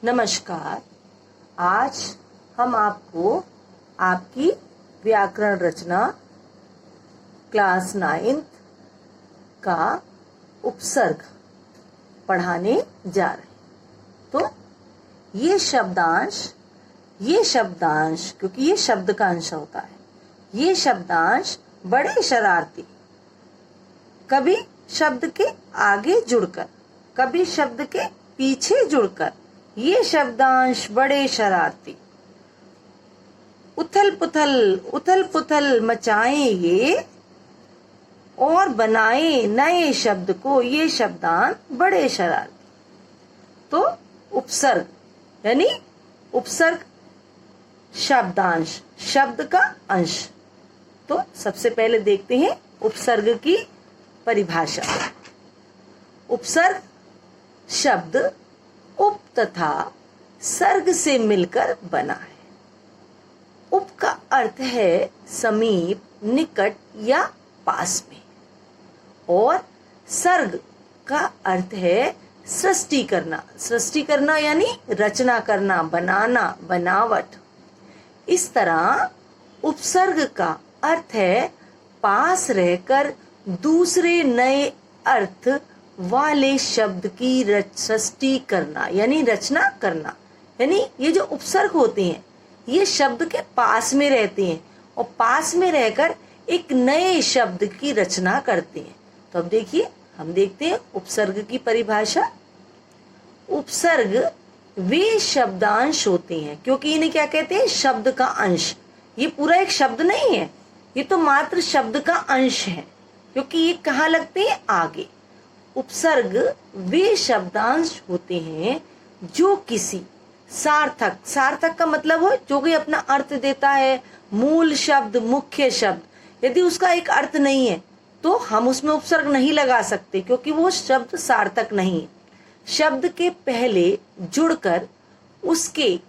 नमस्कार। आज हम आपको आपकी व्याकरण रचना क्लास 9 का उपसर्ग पढ़ाने जा रहे हैं। तो ये शब्दांश क्योंकि ये शब्द का अंश होता है, ये शब्दांश बड़े शरारती, कभी शब्द के आगे जुड़कर, कभी शब्द के पीछे जुड़कर, ये शब्दांश बड़े शरारती उथल पुथल मचाएं ये और बनाए नए शब्द को, ये शब्दांश बड़े शरारती। तो उपसर्ग यानी उपसर्ग शब्दांश, शब्द का अंश। तो सबसे पहले देखते हैं उपसर्ग की परिभाषा। उपसर्ग शब्द उप तथा सर्ग से मिलकर बना है। उप का अर्थ है समीप, निकट या पास में, और सर्ग का अर्थ है सृष्टि करना। सृष्टि करना यानी रचना करना, बनाना, बनावट। इस तरह उपसर्ग का अर्थ है पास रहकर दूसरे नए अर्थ वाले शब्द की सृष्टि करना, यानी रचना करना। यानी ये जो उपसर्ग होते हैं ये शब्द के पास में रहते हैं और पास में रहकर एक नए शब्द की रचना करते हैं। तो अब देखिए, हम देखते हैं उपसर्ग की परिभाषा। उपसर्ग वे शब्दांश होते हैं, क्योंकि इन्हें क्या कहते हैं, शब्द का अंश। ये पूरा एक शब्द नहीं है, ये तो मात्र शब्द का अंश है, क्योंकि ये कहाँ लगते हैं, आगे। उपसर्ग वे शब्दांश होते हैं जो किसी सार्थक, सार्थक का मतलब हो जो कि अपना अर्थ देता है, मूल शब्द, मुख्य शब्द। यदि उसका एक अर्थ नहीं है तो हम उसमें उपसर्ग नहीं लगा सकते, क्योंकि वो शब्द सार्थक नहीं है। शब्द के पहले जुड़कर उसके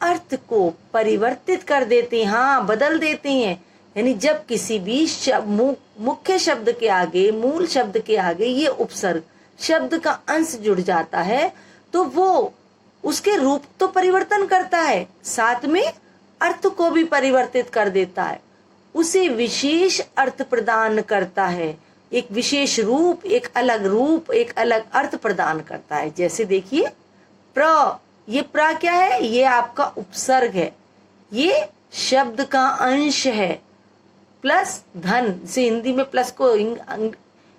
अर्थ को परिवर्तित कर देते हैं, हाँ, बदल देते हैं। यानी जब किसी भी मुख्य शब्द के आगे, मूल शब्द के आगे ये उपसर्ग शब्द का अंश जुड़ जाता है तो वो उसके रूप तो परिवर्तन करता है, साथ में अर्थ को भी परिवर्तित कर देता है, उसे विशेष अर्थ प्रदान करता है, एक विशेष रूप, एक अलग अर्थ प्रदान करता है। जैसे देखिए प्र, ये प्र क्या है, ये आपका उपसर्ग है, ये शब्द का अंश है। प्लस धन से, हिंदी में प्लस को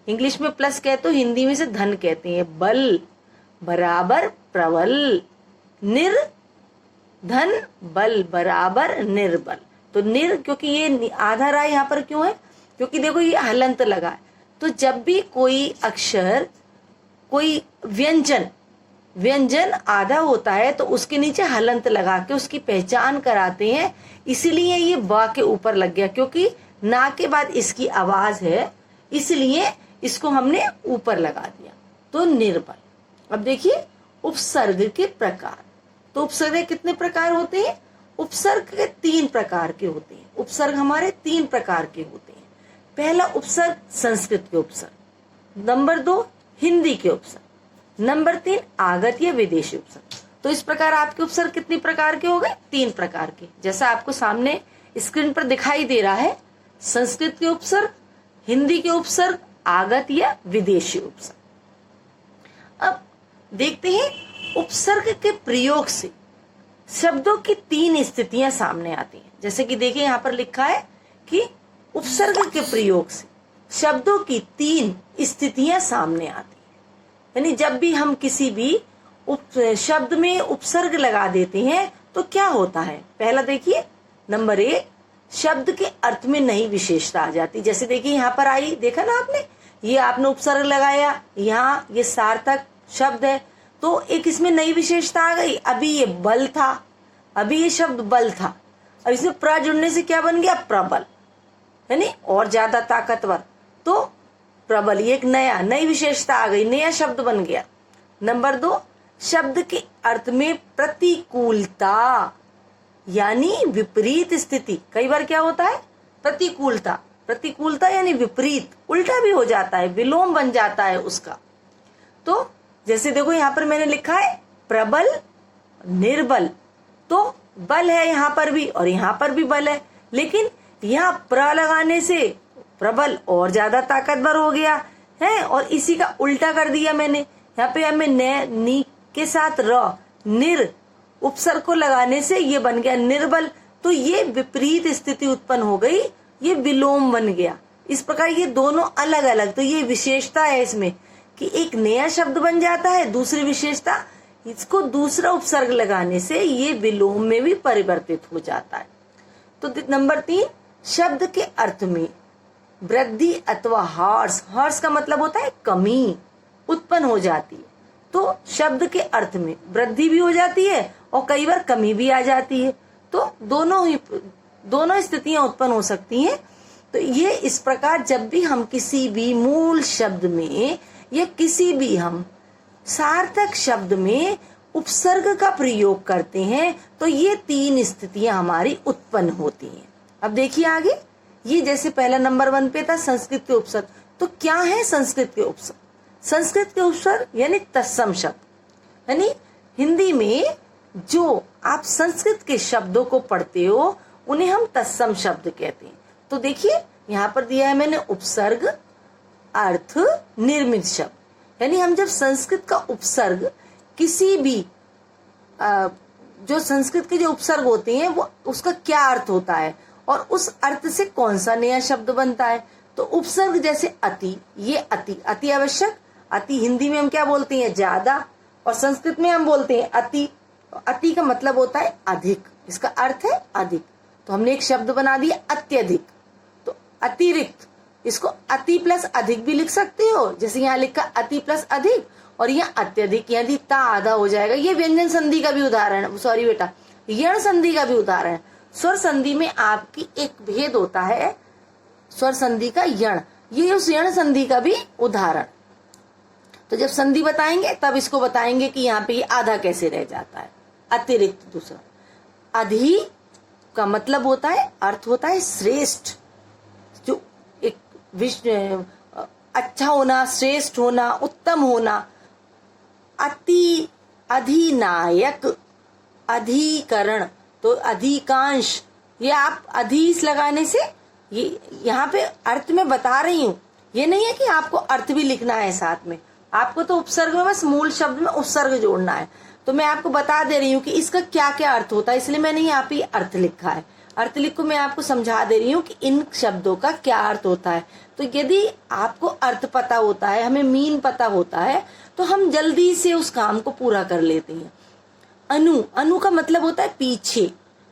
इंग्लिश में प्लस कहते तो हिंदी में से धन कहते हैं। बल बराबर प्रबल, निर्धन बल बराबर निर्बल। तो निर, क्योंकि ये आधा राय यहाँ पर क्यों है, क्योंकि देखो ये हलंत लगा है। तो जब भी कोई अक्षर, कोई व्यंजन आधा होता है तो उसके नीचे हलंत लगा के उसकी पहचान कराते हैं। इसीलिए ये बा के ऊपर लग गया, क्योंकि ना के बाद इसकी आवाज है, इसलिए इसको हमने ऊपर लगा दिया। तो निर्बल। अब देखिए उपसर्ग के प्रकार। तो उपसर्ग कितने प्रकार होते हैं, उपसर्ग के 3 प्रकार के होते हैं। उपसर्ग हमारे 3 प्रकार के होते हैं। पहला उपसर्ग संस्कृत के उपसर्ग, नंबर 2 हिंदी के उपसर्ग, नंबर 3 आगत या विदेशी उपसर्ग। तो इस प्रकार आपके उपसर्ग कितने प्रकार के हो गए, 3 प्रकार के, जैसा आपको सामने स्क्रीन पर दिखाई दे रहा है। संस्कृत के उपसर्ग, हिंदी के उपसर्ग, आगत या विदेशी उपसर्ग। अब देखते हैं उपसर्ग के प्रयोग से शब्दों की 3 स्थितियां सामने आती हैं। जैसे कि देखिए यहाँ पर लिखा है कि उपसर्ग के प्रयोग से शब्दों की 3 स्थितियां सामने आती हैं। यानी जब भी हम किसी भी शब्द में उपसर्ग लगा देते हैं तो क्या होता है। पहला देखिए, नंबर 1, शब्द के अर्थ में नई विशेषता आ जाती। जैसे देखिए यहाँ पर आई, देखा ना आपने, ये आपने उपसर्ग लगाया, यहाँ ये सार्थक शब्द है तो एक इसमें नई विशेषता आ गई। अभी ये बल था, अभी ये शब्द बल था, अब इसमें प्र जुड़ने से क्या बन गया, प्रबल, यानी और ज्यादा ताकतवर। तो प्रबल, ये एक नई विशेषता आ गई, नया शब्द बन गया। नंबर 2, शब्द के अर्थ में प्रतिकूलता यानी विपरीत स्थिति। कई बार क्या होता है, प्रतिकूलता यानी विपरीत, उल्टा भी हो जाता है, विलोम बन जाता है उसका। तो जैसे देखो यहाँ पर मैंने लिखा है प्रबल निर्बल, तो बल है यहाँ पर भी और यहाँ पर भी बल है, लेकिन यहाँ प्र लगाने से प्रबल और ज्यादा ताकतवर हो गया है, और इसी का उल्टा कर दिया मैंने। यहाँ पे हमें नी के साथ र निर उपसर्ग को लगाने से ये बन गया निर्बल, तो ये विपरीत स्थिति उत्पन्न हो गई, ये विलोम बन गया। इस प्रकार ये दोनों अलग अलग, तो ये विशेषता है इसमें कि एक नया शब्द बन जाता है। दूसरी विशेषता, इसको दूसरा उपसर्ग लगाने से ये विलोम में भी परिवर्तित हो जाता है। तो नंबर 3, शब्द के अर्थ में वृद्धि अथवा ह्रास, ह्रास का मतलब होता है कमी, उत्पन्न हो जाती है। तो शब्द के अर्थ में वृद्धि भी हो जाती है और कई बार कमी भी आ जाती है, तो दोनों स्थितियां उत्पन्न हो सकती हैं। तो ये इस प्रकार जब भी हम किसी भी मूल शब्द में या किसी भी हम सार्थक शब्द में उपसर्ग का प्रयोग करते हैं तो ये 3 स्थितियां हमारी उत्पन्न होती हैं। अब देखिए आगे, ये जैसे पहला नंबर 1 पे था संस्कृत के उपसर्ग, तो क्या है संस्कृत के उपसर्ग? संस्कृत के उपसर्ग यानी तत्सम शब्द, यानी हिंदी में जो आप संस्कृत के शब्दों को पढ़ते हो उन्हें हम तत्सम शब्द कहते हैं। तो देखिए यहाँ पर दिया है मैंने उपसर्ग अर्थ निर्मित शब्द, यानी हम जब संस्कृत का उपसर्ग किसी भी जो संस्कृत के जो उपसर्ग होते हैं वो उसका क्या अर्थ होता है और उस अर्थ से कौन सा नया शब्द बनता है। तो उपसर्ग जैसे अति, ये अति आवश्यक, अति हिंदी में हम क्या बोलते हैं? ज्यादा, और संस्कृत में हम बोलते हैं अति। अति का मतलब होता है अधिक, इसका अर्थ है अधिक। तो हमने एक शब्द बना दिया अत्यधिक, तो अतिरिक्त, इसको अति प्लस अधिक भी लिख सकते हो, जैसे यहाँ लिखा अति प्लस अधिक, और यहाँ अत्यधिक, यदि ता आधा हो जाएगा। ये व्यंजन संधि का भी उदाहरण, सॉरी बेटा, यण संधि का भी उदाहरण। स्वर संधि में आपकी एक भेद होता है, स्वर संधि का यण, ये उस यण संधि का भी उदाहरण। तो जब संधि बताएंगे तब इसको बताएंगे कि यहाँ पे ये आधा कैसे रह जाता है। अतिरिक्त दूसरा, अधि का मतलब होता है, अर्थ होता है श्रेष्ठ, जो एक अच्छा होना, श्रेष्ठ होना, उत्तम होना। अति, अधिनायक, अधिकरण, तो अधिकांश, ये आप अधिस लगाने से ये यहाँ पे अर्थ में बता रही हूँ, ये नहीं है कि आपको अर्थ भी लिखना है साथ में, आपको तो उपसर्ग में बस मूल शब्द में उपसर्ग जोड़ना है। तो मैं आपको बता दे रही हूँ कि इसका क्या क्या अर्थ होता है, इसलिए मैंने यहाँ पे अर्थ लिखा है। अर्थ लिख को मैं आपको समझा दे रही हूँ कि इन शब्दों का क्या अर्थ होता है। तो यदि आपको अर्थ पता होता है, हमें मीन पता होता है, तो हम जल्दी से उस काम को पूरा कर लेते हैं। अनु, अनु का मतलब होता है पीछे,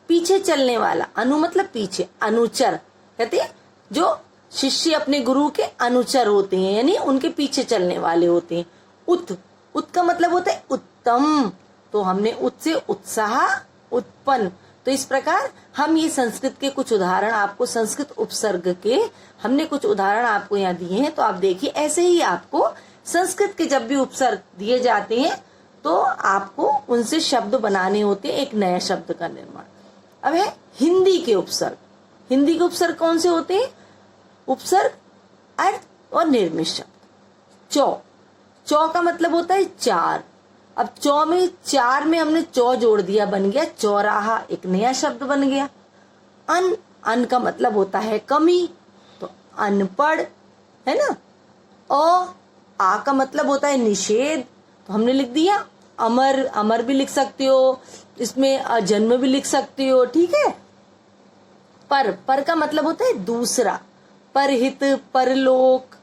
पीछे चलने वाला, अनु मतलब पीछे। अनुचर कहते हैं जो शिष्य अपने गुरु के अनुचर होते हैं, यानी उनके पीछे चलने वाले होते हैं। उत, उत का मतलब होता है उत्तम, तो हमने उत से उत्साह, उत्पन्न। तो इस प्रकार हम ये संस्कृत के कुछ उदाहरण आपको, संस्कृत उपसर्ग के हमने कुछ उदाहरण आपको यहाँ दिए हैं। तो आप देखिए, ऐसे ही आपको संस्कृत के जब भी उपसर्ग दिए जाते हैं तो आपको उनसे शब्द बनाने होते हैं, एक नया शब्द का निर्माण। अब है हिंदी के उपसर्ग। हिंदी के उपसर्ग कौन से होते हैं? उपसर्ग अर्थ और निर्मित शब्द। चौ, चौ का मतलब होता है चार। अब चौ में, चार में हमने चौ जोड़ दिया, बन गया चौराहा, एक नया शब्द बन गया। अन, अन का मतलब होता है कमी, तो अनपढ़, है ना। आ का मतलब होता है निषेध, तो हमने लिख दिया अमर, अमर भी लिख सकते हो, इसमें अजन्म भी लिख सकते हो, ठीक है। पर, पर का मतलब होता है दूसरा, परहित, परलोक।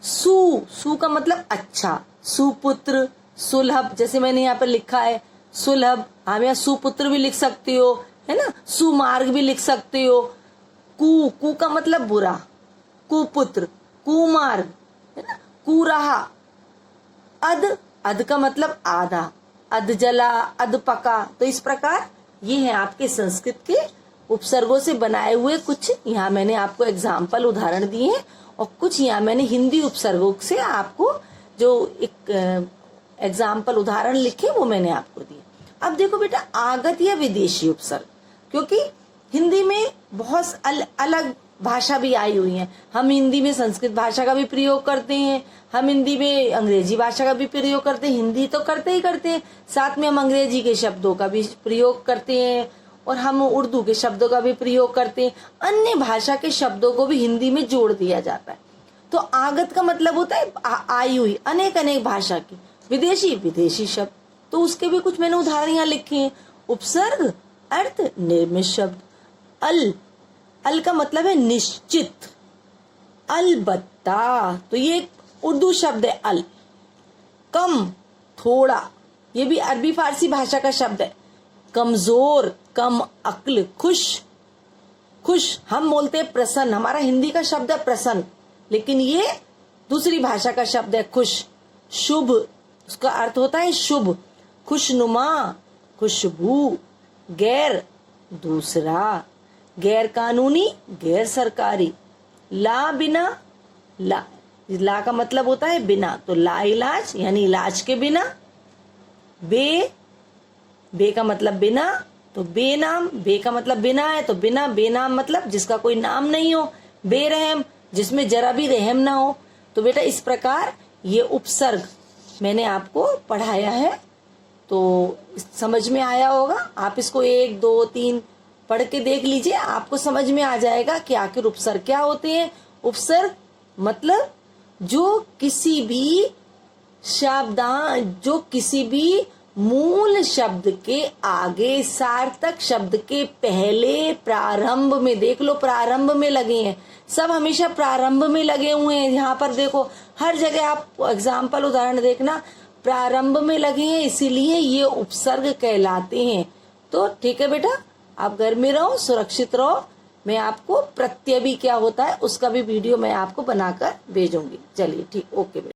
सु, सु का मतलब अच्छा, सुपुत्र, सुलभ, जैसे मैंने यहाँ पर लिखा है सुलभ, हम यहाँ सुपुत्र भी लिख सकते हो, है ना। सुमार्ग भी लिख सकते हो। कु, कु का मतलब बुरा, कुपुत्र, कुमार्ग, है ना। कुराहा। अध, अध का मतलब आधा, अध जला, अध पका। तो इस प्रकार ये है आपके संस्कृत के उपसर्गों से बनाए हुए कुछ, यहाँ मैंने आपको एग्जाम्पल उदाहरण दिए हैं, और कुछ यहाँ मैंने हिंदी उपसर्गों से आपको जो एक एग्जाम्पल उदाहरण लिखे वो मैंने आपको दिए। अब देखो बेटा, आगत या विदेशी उपसर्ग, क्योंकि हिंदी में बहुत अलग भाषा भी आई हुई है। हम हिंदी में संस्कृत भाषा का भी प्रयोग करते हैं, हम हिंदी में अंग्रेजी भाषा का भी प्रयोग करते हैं। हिंदी तो करते ही करते हैं, साथ में हम अंग्रेजी के शब्दों का भी प्रयोग करते हैं और हम उर्दू के शब्दों का भी प्रयोग करते हैं। अन्य भाषा के शब्दों को भी हिंदी में जोड़ दिया जाता है। तो आगत का मतलब होता है आई हुई, अनेक अनेक भाषा की। विदेशी, विदेशी शब्द, तो उसके भी कुछ मैंने उदाहरण यहाँ लिखे हैं। उपसर्ग अर्थ निर्मित शब्द। अल, अल का मतलब है निश्चित। अलबत्ता, तो ये एक उर्दू शब्द है अल। कम, थोड़ा, ये भी अरबी फारसी भाषा का शब्द है। कमजोर, कम अक्ल। खुश, खुश हम बोलते हैं प्रसन्न, हमारा हिंदी का शब्द है प्रसन्न, लेकिन ये दूसरी भाषा का शब्द है खुश। शुभ, उसका अर्थ होता है शुभ। खुशनुमा, खुशबू। गैर, दूसरा। गैर कानूनी, गैर सरकारी। ला, बिना, ला, ला का मतलब होता है बिना, तो ला इलाज यानी इलाज के बिना। बे, बे का मतलब बिना, तो बेनाम, बे का मतलब बिना है तो बिना, बेनाम मतलब जिसका कोई नाम नहीं हो। बेरहम, जिसमें जरा भी रहम ना हो। तो बेटा इस प्रकार ये उपसर्ग मैंने आपको पढ़ाया है, तो समझ में आया होगा। आप इसको 1, 2, 3 पढ़ के देख लीजिए, आपको समझ में आ जाएगा कि आखिर उपसर्ग क्या होते हैं। उपसर्ग मतलब जो किसी भी मूल शब्द के आगे, सार्थक शब्द के पहले, प्रारंभ में, देख लो प्रारंभ में लगे हैं, सब हमेशा प्रारंभ में लगे हुए हैं। यहाँ पर देखो हर जगह आप एग्जाम्पल उदाहरण देखना, प्रारंभ में लगे हैं, इसीलिए ये उपसर्ग कहलाते हैं। तो ठीक है बेटा, आप घर में रहो, सुरक्षित रहो। मैं आपको प्रत्यय भी क्या होता है उसका भी वीडियो मैं आपको बनाकर भेजूंगी। चलिए ठीक, ओके बेटा।